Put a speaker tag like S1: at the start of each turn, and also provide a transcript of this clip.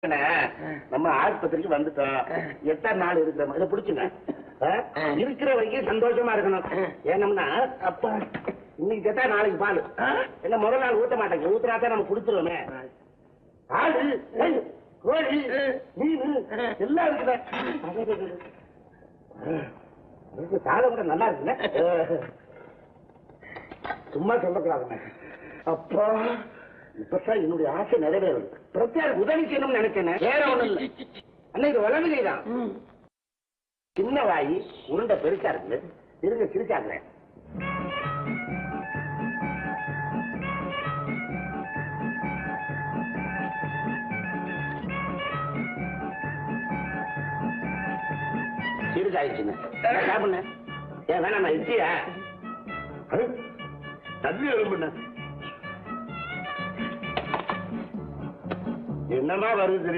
S1: நம்ம ஆஸ்பத்திரிக்கு வந்துட்டோம். எத்தனை நாள் இருக்கிற இதை பிடிச்சுங்க. இருக்கிற வரைக்கும் சந்தோஷமா இருக்கணும். ஏனம்னா அப்பா இன்னைக்கு கேட்டா நாளைக்கு பால் என்ன முதல் நாள் ஊத்த மாட்டேங்க. ஊத்துறாதான் நம்ம குடிச்சிருவோமே. ஆடு கோழி மீன் எல்லாம் இருக்குல்ல. சாதம் கூட நல்லா இருக்குல்ல. சும்மா சொல்லக்கூடாதுங்க. அப்பா இப்பதான் என்னுடைய ஆசை நிறைவேறும். பிரத்யேக உதவி செய்யணும்னு நினைச்சேன். வேற ஒண்ணும் இல்லை. அன்னைக்கு வளர்ந்துதான் சின்ன வாயி உருண்டை பெருசா இருக்குது. இருங்க சிரிச்சாங்க. சிரிச்சாயிடுச்சுங்க. சாப்பிடுங்க. ஏன் வேணாம் இட்லியா தள்ளி எழும்புண்ண. என்னமா வருது